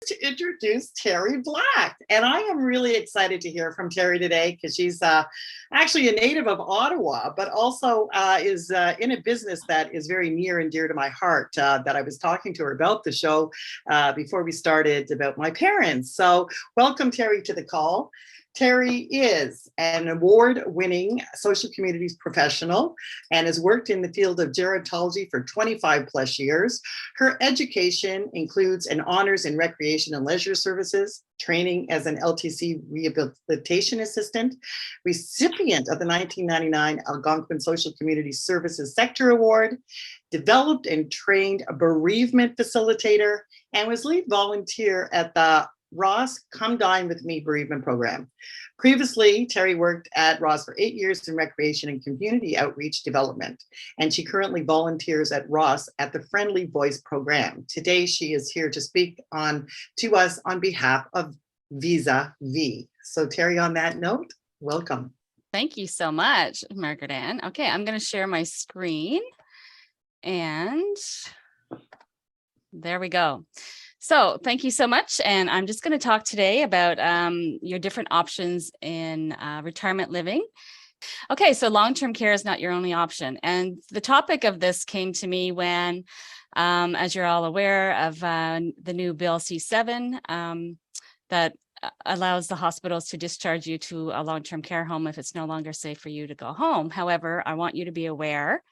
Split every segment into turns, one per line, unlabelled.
To introduce Terry Black. And I am really excited to hear from Terry today because she's actually a native of Ottawa, but also is in a business that is very near and dear to my heart that I was talking to her about the show before we started about my parents. So welcome, Terry, to the call. Terry is an award-winning social communities professional and has worked in the field of gerontology for 25 plus years. Her education includes an honors in recreation and leisure services, training as an LTC rehabilitation assistant, recipient of the 1999 Algonquin Social Community Services Sector Award, developed and trained a bereavement facilitator, and was lead volunteer at the Ross Come Dine with Me bereavement program. Previously, Terry worked at Ross for 8 years in recreation and community outreach development, and she currently volunteers at Ross at the Friendly Voice program. Today, she is here to speak to us on behalf of Visa V. So Terry, on that note, welcome.
Thank you so much, Margaret Ann. Okay, I'm going to share my screen, and there we go. So thank you so much. And I'm just going to talk today about your different options in retirement living. Okay, so long-term care is not your only option. And the topic of this came to me when, as you're all aware of the new Bill C7 that allows the hospitals to discharge you to a long-term care home if it's no longer safe for you to go home. However, I want you to be aware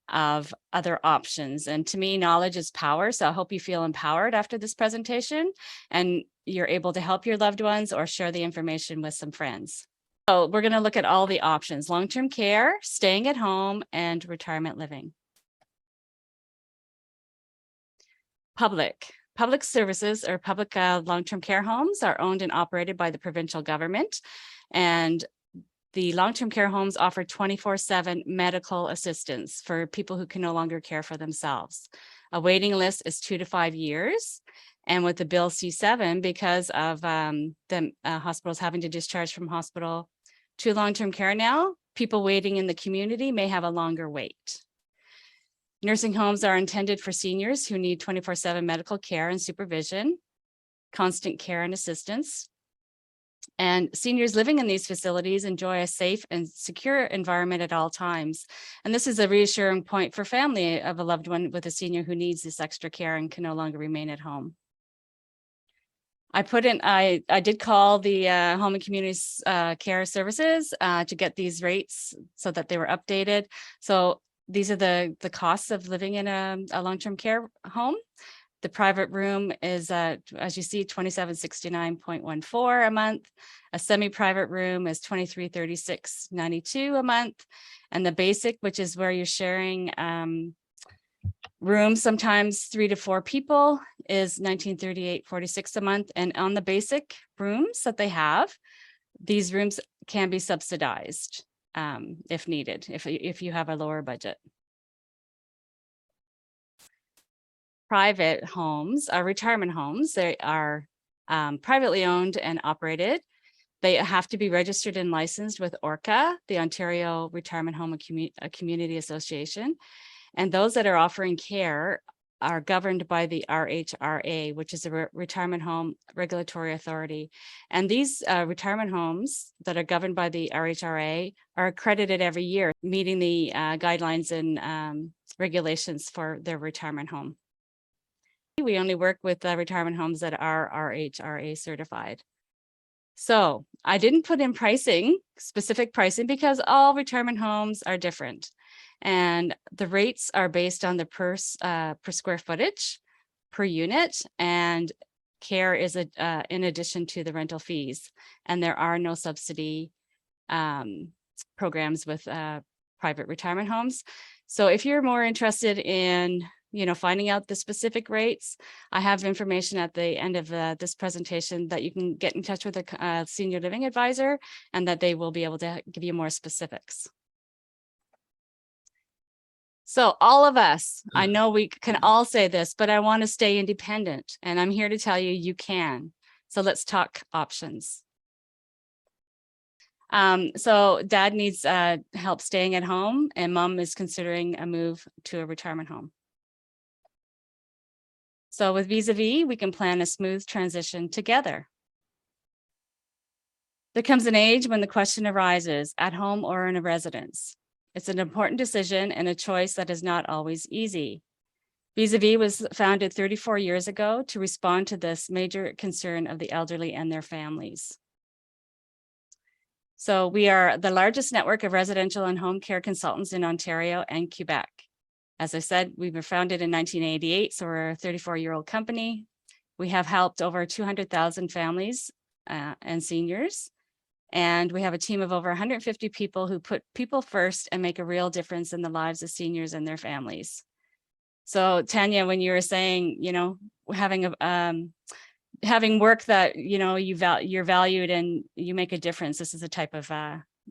of other options. And to me, knowledge is power. So I hope you feel empowered after this presentation and you're able to help your loved ones or share the information with some friends. So we're going to look at all the options: long-term care, staying at home, and retirement living. Public services or public long-term care homes are owned and operated by the provincial government, and the long-term care homes offer 24/7 medical assistance for people who can no longer care for themselves. A waiting list is 2 to 5 years. And with the Bill C7, because of the hospitals having to discharge from hospital to long-term care now, people waiting in the community may have a longer wait. Nursing homes are intended for seniors who need 24/7 medical care and supervision, constant care and assistance. And seniors living in these facilities enjoy a safe and secure environment at all times. And this is a reassuring point for family of a loved one with a senior who needs this extra care and can no longer remain at home. I did call the Home and Community Care Services to get these rates so that they were updated. So these are the costs of living in a long-term care home. The private room is, as you see, $2769.14 a month. A semi-private room is $2336.92 a month. And the basic, which is where you're sharing rooms, sometimes 3 to 4 people, is $1938.46 a month. And on the basic rooms that they have, these rooms can be subsidized if needed, if you have a lower budget. Private homes are retirement homes. They are privately owned and operated. They have to be registered and licensed with ORCA, the Ontario Retirement Home and Community Association. And those that are offering care are governed by the RHRA, which is a Retirement Home Regulatory Authority. And these retirement homes that are governed by the RHRA are accredited every year, meeting the guidelines and regulations for their retirement home. We only work with retirement homes that are RHRA certified. So I didn't put in specific pricing, because all retirement homes are different. And the rates are based on the per square footage, per unit, and care is in addition to the rental fees. And there are no subsidy programs with private retirement homes. So if you're more interested in finding out the specific rates, I have information at the end of this presentation that you can get in touch with a senior living advisor, and that they will be able to give you more specifics. So all of us, I know we can all say this, but I want to stay independent, and I'm here to tell you, you can. So let's talk options. So dad needs help staying at home, and mom is considering a move to a retirement home. So with Vis-a-Vis, we can plan a smooth transition together. There comes an age when the question arises, at home or in a residence. It's an important decision and a choice that is not always easy. Vis-a-Vis was founded 34 years ago to respond to this major concern of the elderly and their families. So we are the largest network of residential and home care consultants in Ontario and Quebec. As I said, we were founded in 1988, so we're a 34-year-old company. We have helped over 200,000 families and seniors. And we have a team of over 150 people who put people first and make a real difference in the lives of seniors and their families. So Tanya, when you were saying, you know, having work that, you know, you're valued and you make a difference, this is the type of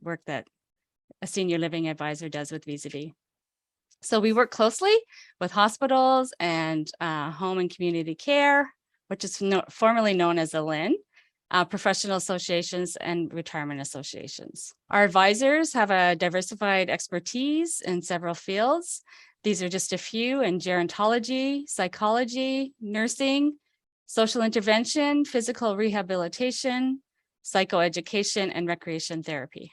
work that a senior living advisor does with Vis-a-Vis. So we work closely with hospitals and home and community care, which is formerly known as a LHIN, professional associations and retirement associations. Our advisors have a diversified expertise in several fields. These are just a few in gerontology, psychology, nursing, social intervention, physical rehabilitation, psychoeducation, and recreation therapy.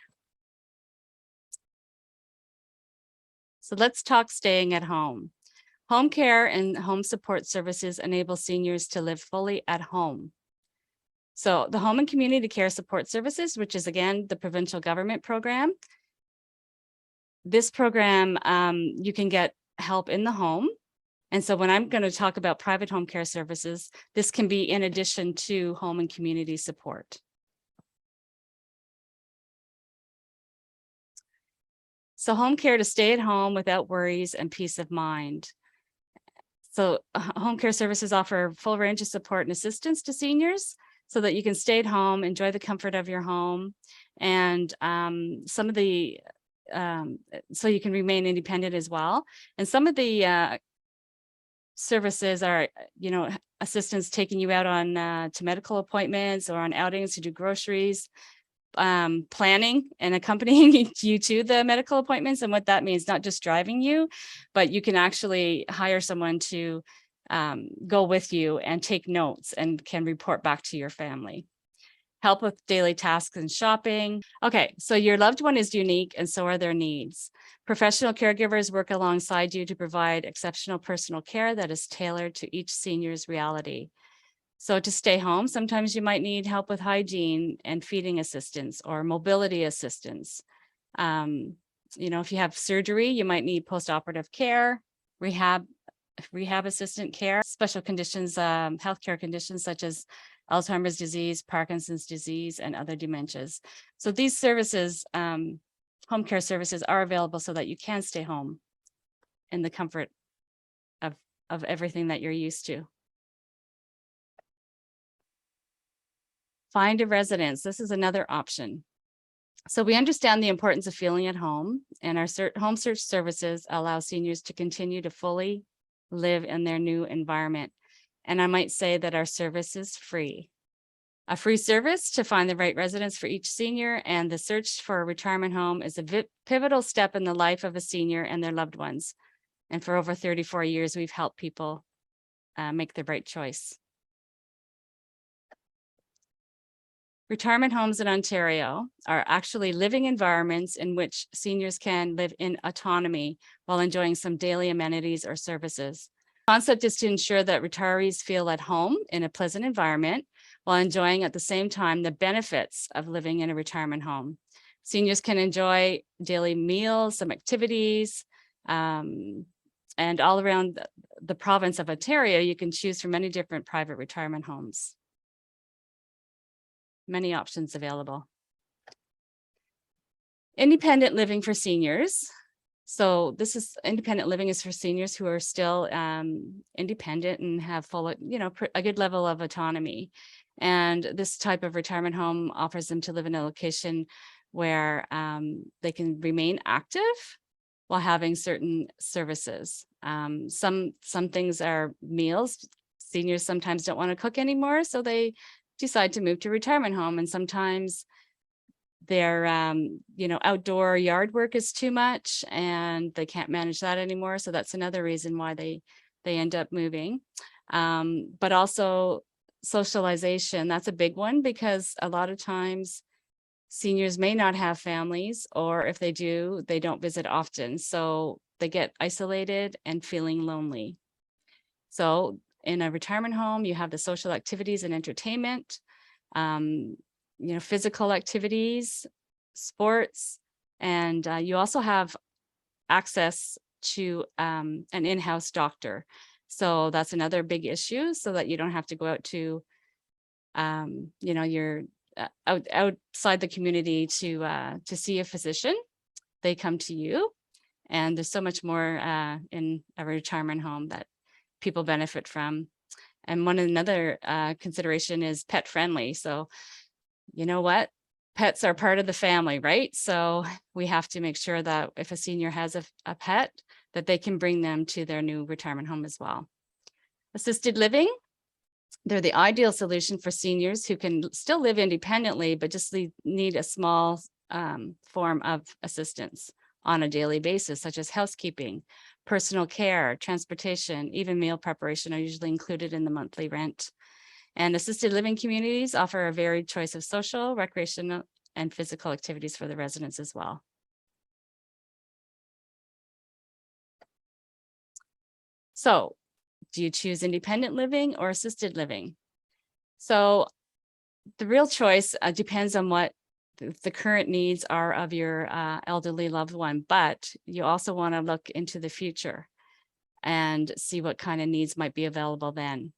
So let's talk staying at home. Home care and home support services enable seniors to live fully at home. So the Home and Community Care Support Services, which is again, the provincial government program. This program, you can get help in the home. And so when I'm going to talk about private home care services, this can be in addition to home and community support. So home care to stay at home without worries and peace of mind. So home care services offer a full range of support and assistance to seniors so that you can stay at home, enjoy the comfort of your home, and so you can remain independent as well. And some of the services are, you know, assistance taking you out on to medical appointments or on outings to do groceries, planning and accompanying you to the medical appointments. And what that means, not just driving you, but you can actually hire someone to go with you and take notes and can report back to your family. Help with daily tasks and shopping. Okay, so your loved one is unique and so are their needs. Professional caregivers work alongside you to provide exceptional personal care that is tailored to each senior's reality. So to stay home, sometimes you might need help with hygiene and feeding assistance or mobility assistance. You know, if you have surgery, you might need post-operative care, rehab assistant care, special conditions, healthcare conditions such as Alzheimer's disease, Parkinson's disease, and other dementias. So these services, home care services, are available so that you can stay home in the comfort of everything that you're used to. Find a residence. This is another option. So we understand the importance of feeling at home, and our home search services allow seniors to continue to fully live in their new environment. And I might say that our service is free. A free service to find the right residence for each senior, and the search for a retirement home is a pivotal step in the life of a senior and their loved ones. And for over 34 years, we've helped people make the right choice. Retirement homes in Ontario are actually living environments in which seniors can live in autonomy while enjoying some daily amenities or services. The concept is to ensure that retirees feel at home in a pleasant environment while enjoying at the same time the benefits of living in a retirement home. Seniors can enjoy daily meals, some activities, and all around the province of Ontario, you can choose from many different private retirement homes. Many options available. Independent living for seniors. So this is independent living is for seniors who are still independent and have full, you know, a good level of autonomy. And this type of retirement home offers them to live in a location where they can remain active while having certain services. Some things are meals. Seniors sometimes don't want to cook anymore, so they decide to move to retirement home, and sometimes their you know, outdoor yard work is too much and they can't manage that anymore, so that's another reason why they end up moving. But also socialization, that's a big one, because a lot of times seniors may not have families, or if they do, they don't visit often. So they get isolated and feeling lonely. So in a retirement home, you have the social activities and entertainment, physical activities, sports, and you also have access to an in-house doctor. So that's another big issue, so that you don't have to go out to, you're outside the community to see a physician. They come to you, and there's so much more in a retirement home that people benefit from. And another consideration is pet friendly. So you know what? Pets are part of the family, right? So we have to make sure that if a senior has a pet, that they can bring them to their new retirement home as well. Assisted living, they're the ideal solution for seniors who can still live independently, but just need a small form of assistance on a daily basis, such as housekeeping, personal care, transportation, even meal preparation are usually included in the monthly rent. And assisted living communities offer a varied choice of social, recreational, and physical activities for the residents as well. So, do you choose independent living or assisted living? So, the real choice depends on what the current needs are of your elderly loved one, but you also want to look into the future and see what kind of needs might be available then.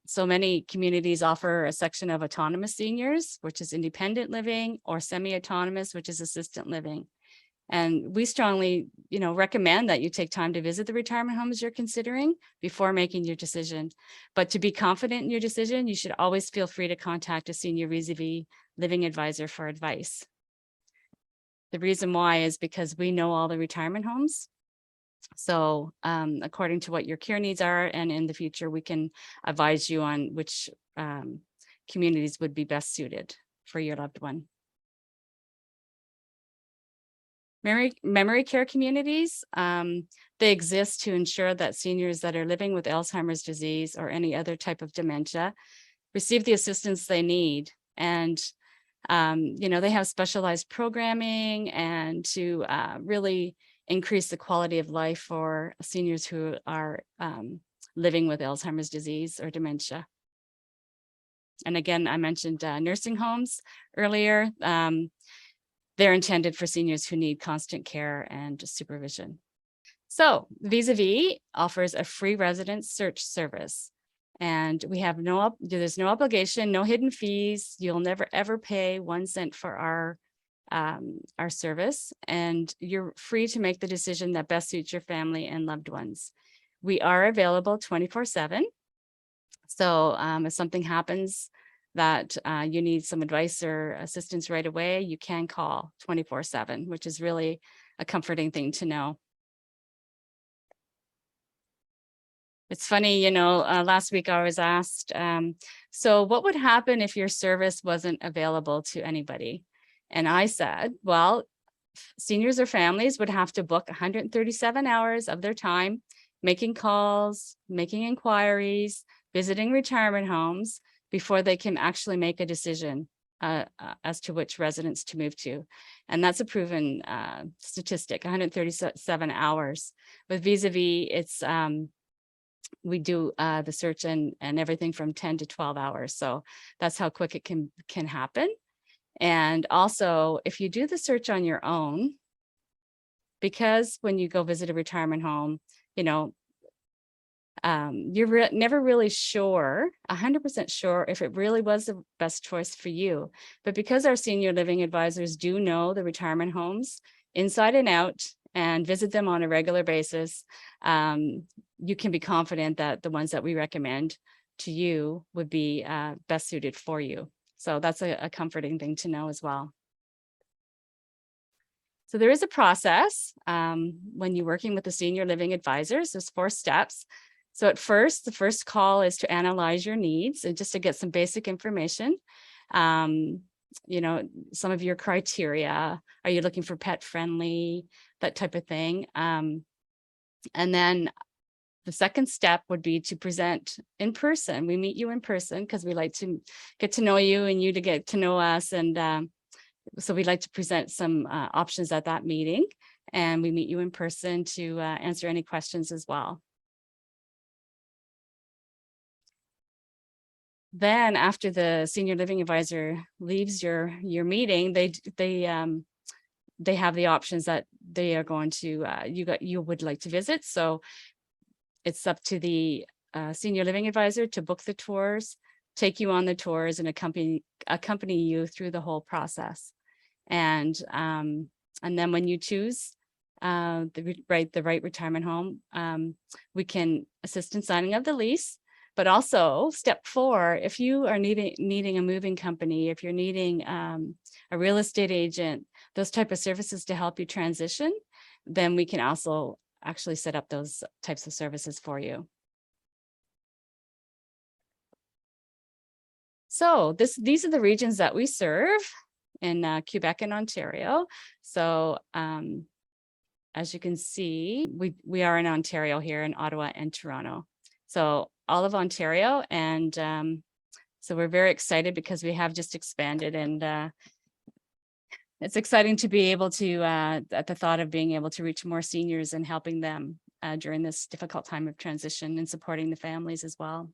So many communities offer a section of autonomous seniors, which is independent living, or semi-autonomous, which is assisted living. And we strongly, recommend that you take time to visit the retirement homes you're considering before making your decision. But to be confident in your decision, you should always feel free to contact a senior vis-a-vis living advisor for advice. The reason why is because we know all the retirement homes. So according to what your care needs are, and in the future, we can advise you on which communities would be best suited for your loved one. Memory care communities, they exist to ensure that seniors that are living with Alzheimer's disease or any other type of dementia receive the assistance they need. And they have specialized programming and to really increase the quality of life for seniors who are living with Alzheimer's disease or dementia. And again, I mentioned nursing homes earlier. They're intended for seniors who need constant care and supervision. So Vis-a-Vis offers a free resident search service. And we have there's no obligation, no hidden fees. You'll never ever pay 1 cent for our service, and you're free to make the decision that best suits your family and loved ones. We are available 24/7. So if something happens that you need some advice or assistance right away, you can call 24/7, which is really a comforting thing to know. It's funny, last week I was asked, so what would happen if your service wasn't available to anybody? And I said, well, seniors or families would have to book 137 hours of their time, making calls, making inquiries, visiting retirement homes before they can actually make a decision as to which residents to move to. And that's a proven statistic, 137 hours. With Vis-a-Vis, it's we do the search and everything from 10 to 12 hours. So that's how quick it can happen. And also, if you do the search on your own, because when you go visit a retirement home, you're never really sure, 100% sure if it really was the best choice for you. But because our senior living advisors do know the retirement homes inside and out and visit them on a regular basis, you can be confident that the ones that we recommend to you would be best suited for you. So that's a comforting thing to know as well. So there is a process when you're working with the senior living advisors. There's 4 steps. So at first, the first call is to analyze your needs and just to get some basic information. Some of your criteria. Are you looking for pet friendly, that type of thing? And then The second step would be to present in person. We meet you in person because we like to get to know you and you to get to know us. And so we'd like to present some options at that meeting, and we meet you in person to answer any questions as well. Then after the senior living advisor leaves your meeting, they have the options that they are going to you would like to visit. So it's up to the senior living advisor to book the tours, take you on the tours, and accompany you through the whole process. And then when you choose the right retirement home, we can assist in signing of the lease. But also step 4, if you are needing a moving company, if you're needing a real estate agent, those type of services to help you transition, then we can also actually set up those types of services for you. So these are the regions that we serve in Quebec and Ontario. So as you can see, we are in Ontario here, in Ottawa and Toronto. So all of Ontario, and so we're very excited because we have just expanded, and it's exciting to be able to, at the thought of being able to reach more seniors and helping them during this difficult time of transition, and supporting the families as well.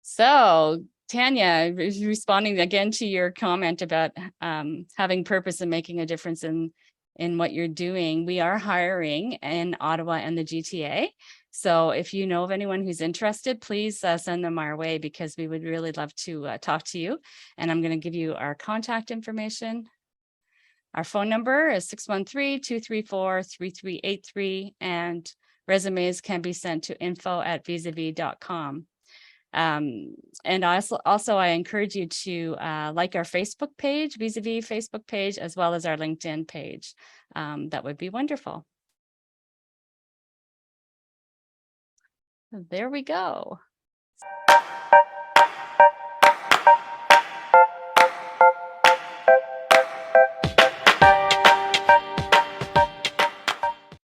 So Tanya, responding again to your comment about having purpose and making a difference in what you're doing, we are hiring in Ottawa and the GTA. So if you know of anyone who's interested, please send them our way, because we would really love to talk to you. And I'm going to give you our contact information. Our phone number is 613-234-3383, and resumes can be sent to info@visavis.com. And also I encourage you to like our Facebook page, Vis-a-Vis Facebook page, as well as our LinkedIn page. That would be wonderful. There we go.